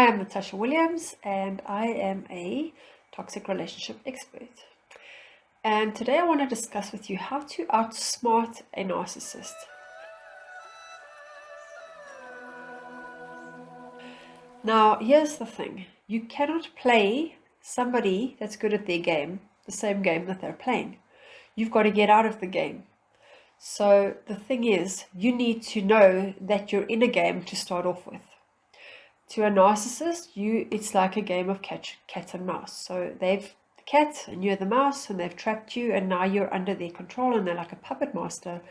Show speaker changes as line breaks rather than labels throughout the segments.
Hi, I'm Natasha Williams, and I am a toxic relationship expert. And today I want to discuss with you how to outsmart a narcissist. Now, here's the thing. You cannot play somebody that's good at their game, the same game that they're playing. You've got to get out of the game. So the thing is, you need to know that you're in a game to start off with. To a narcissist, it's like a game of cat and mouse. So they've the cat and you're the mouse, and they've trapped you, and now you're under their control, and they're like a puppet master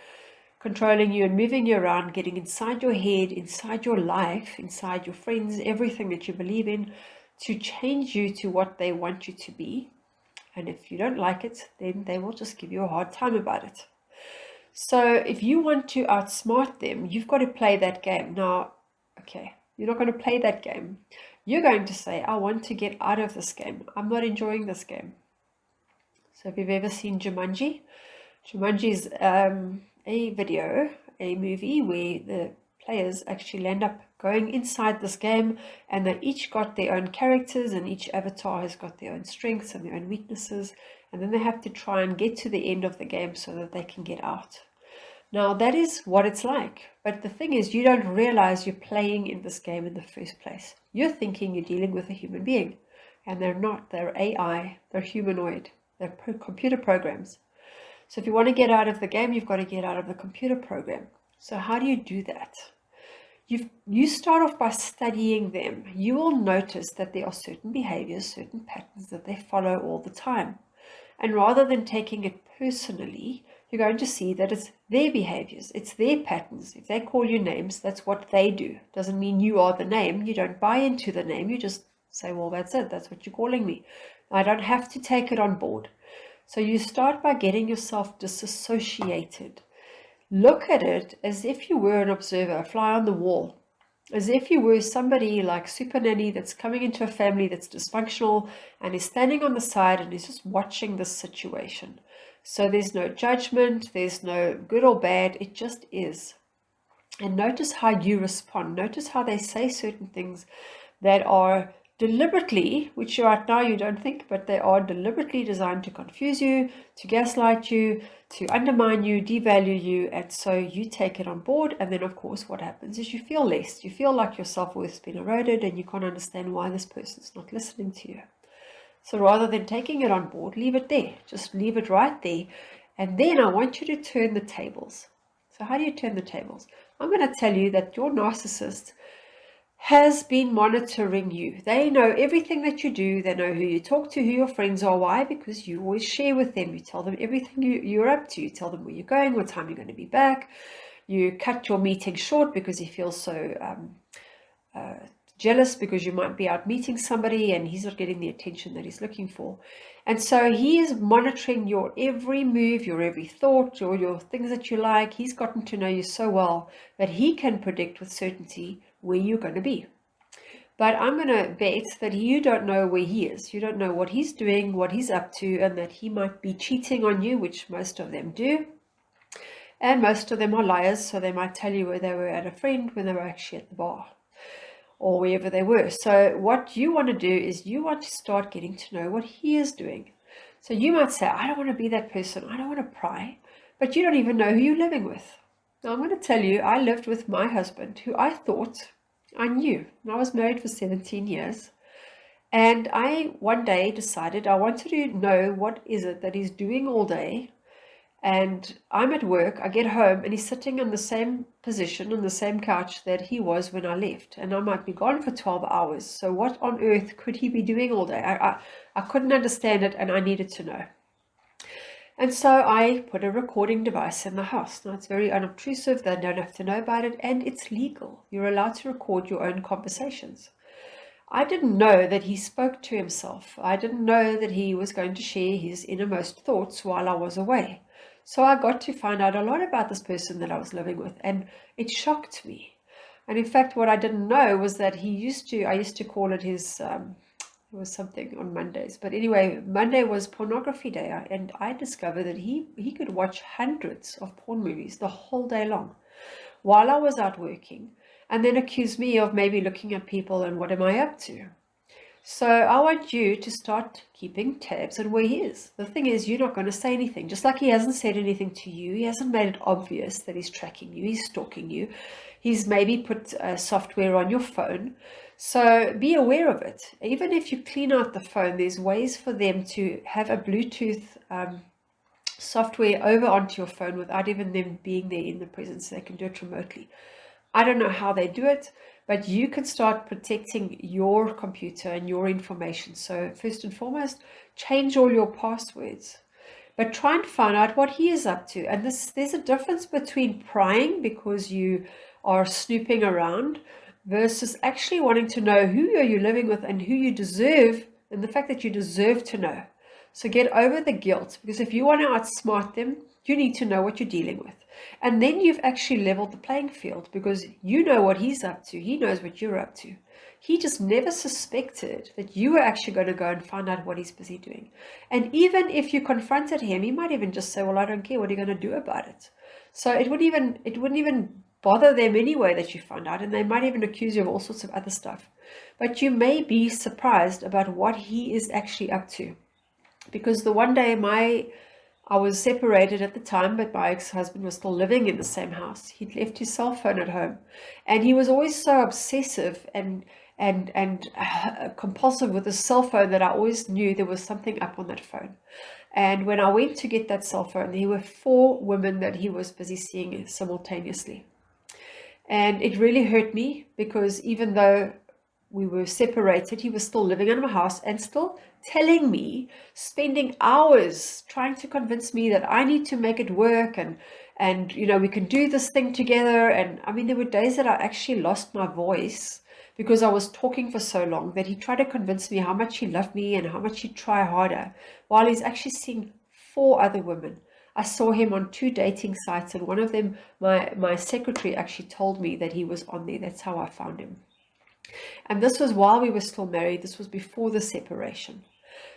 controlling you and moving you around, getting inside your head, inside your life, inside your friends, everything that you believe in, to change you to what they want you to be. And if you don't like it, then they will just give you a hard time about it. So if you want to outsmart them, you've got to play that game. Now, okay, you're not going to play that game. You're going to say, I want to get out of this game. I'm not enjoying this game. So if you've ever seen Jumanji, Jumanji is a movie where the players actually end up going inside this game, and they each got their own characters, and each avatar has got their own strengths and their own weaknesses, and then they have to try and get to the end of the game so that they can get out. Now, that is what it's like. But the thing is, you don't realize you're playing in this game in the first place. You're thinking you're dealing with a human being, and they're not. They're AI. They're humanoid. They're computer programs. So if you want to get out of the game, you've got to get out of the computer program. So how do you do that? You start off by studying them. You will notice that there are certain behaviors, certain patterns that they follow all the time. And rather than taking it personally, you're going to see that it's their behaviors, it's their patterns. If they call you names, that's what they do. Doesn't mean you are the name. You don't buy into the name. You just say, well, that's it. That's what you're calling me. I don't have to take it on board. So you start by getting yourself disassociated. Look at it as if you were an observer, a fly on the wall. As if you were somebody like Super Nanny that's coming into a family that's dysfunctional and is standing on the side and is just watching this situation. So there's no judgment, there's no good or bad, it just is. And notice how you respond. Notice how they say certain things that are deliberately, which right now you don't think, but they are deliberately designed to confuse you, to gaslight you, to undermine you, devalue you, and so you take it on board. And then of course what happens is you feel less. You feel like your self-worth has been eroded, and you can't understand why this person's not listening to you. So rather than taking it on board, leave it there. Just leave it right there. And then I want you to turn the tables. So how do you turn the tables? I'm going to tell you that your narcissist has been monitoring you. They know everything that you do. They know who you talk to, who your friends are. Why? Because you always share with them. You tell them everything you're up to. You tell them where you're going, what time you're going to be back. You cut your meeting short because you feel so jealous because you might be out meeting somebody and he's not getting the attention that he's looking for. And so he is monitoring your every move, your every thought, your things that you like. He's gotten to know you so well that he can predict with certainty where you're going to be. But I'm going to bet that you don't know where he is. You don't know what he's doing, what he's up to, and that he might be cheating on you, which most of them do. And most of them are liars, so they might tell you where they were at a friend when they were actually at the bar, or wherever they were. So what you want to do is you want to start getting to know what he is doing. So you might say, I don't want to be that person. I don't want to pry. But you don't even know who you're living with. Now I'm going to tell you, I lived with my husband, who I thought I knew. And I was married for 17 years. And I one day decided I wanted to know what is it that he's doing all day. And I'm at work, I get home, and he's sitting in the same position, on the same couch that he was when I left. And I might be gone for 12 hours. So what on earth could he be doing all day? I couldn't understand it, and I needed to know. And so I put a recording device in the house. Now, it's very unobtrusive. They don't have to know about it, and it's legal. You're allowed to record your own conversations. I didn't know that he spoke to himself. I didn't know that he was going to share his innermost thoughts while I was away. So I got to find out a lot about this person that I was living with, and it shocked me. And in fact, what I didn't know was that I used to call it his, it was something on Mondays. But anyway, Monday was pornography day, and I discovered that he could watch hundreds of porn movies the whole day long while I was out working. and then accuse me of maybe looking at people and what am I up to. So I want you to start keeping tabs on where he is. The thing is, you're not going to say anything. Just like he hasn't said anything to you, he hasn't made it obvious that he's tracking you, he's stalking you. He's maybe put software on your phone. So be aware of it. Even if you clean out the phone, there's ways for them to have a Bluetooth software over onto your phone without even them being there in the presence. They can do it remotely. I don't know how they do it, but you can start protecting your computer and your information. So first and foremost, change all your passwords, but try and find out what he is up to. And there's a difference between prying because you are snooping around versus actually wanting to know who are you living with and who you deserve, and the fact that you deserve to know. So get over the guilt, because if you want to outsmart them, you need to know what you're dealing with. And then you've actually leveled the playing field, because you know what he's up to. He knows what you're up to. He just never suspected that you were actually going to go and find out what he's busy doing. And even if you confronted him, he might even just say, well, I don't care. What are you going to do about it? So it wouldn't even bother them anyway that you find out. And they might even accuse you of all sorts of other stuff. But you may be surprised about what he is actually up to. Because the one day I was separated at the time, but my ex-husband was still living in the same house. He'd left his cell phone at home, and he was always so obsessive and compulsive with his cell phone that I always knew there was something up on that phone. And when I went to get that cell phone, there were 4 women that he was busy seeing simultaneously. And it really hurt me, because even though we were separated, he was still living in my house and still telling me, spending hours trying to convince me that I need to make it work, and you know, we can do this thing together. And I mean, there were days that I actually lost my voice because I was talking for so long, that he tried to convince me how much he loved me and how much he'd try harder, while he's actually seeing 4 other women. I saw him on 2 dating sites, and one of them, my secretary actually told me that he was on there. That's how I found him. And this was while we were still married. This was before the separation.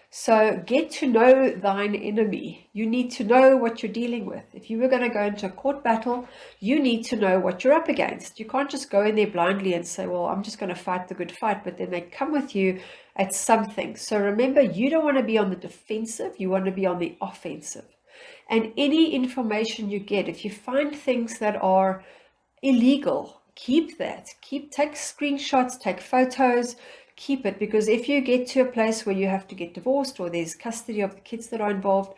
So get to know thine enemy. You need to know what you're dealing with. If you were going to go into a court battle, you need to know what you're up against. You can't just go in there blindly and say, well, I'm just going to fight the good fight, but then they come with you at something. So remember, you don't want to be on the defensive. You want to be on the offensive. And any information you get, if you find things that are illegal, keep that. Take screenshots, take photos, keep it, because if you get to a place where you have to get divorced or there's custody of the kids that are involved,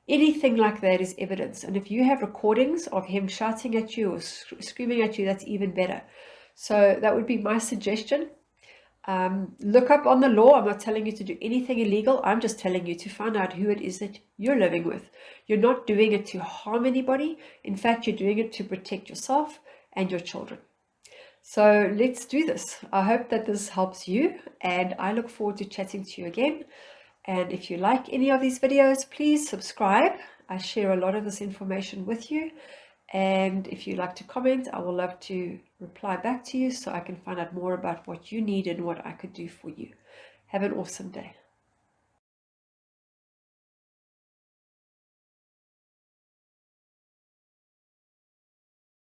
anything like that is evidence. And if you have recordings of him shouting at you or screaming at you, that's even better. So that would be my suggestion. Look up on the law. I'm not telling you to do anything illegal. I'm just telling you to find out who it is that you're living with. You're not doing it to harm anybody. In fact, you're doing it to protect yourself and your children. So let's do this. I hope that this helps you, and I look forward to chatting to you again. And if you like any of these videos, please subscribe. I share a lot of this information with you. And if you'd like to comment, I will love to reply back to you so I can find out more about what you need and what I could do for you. Have an awesome day.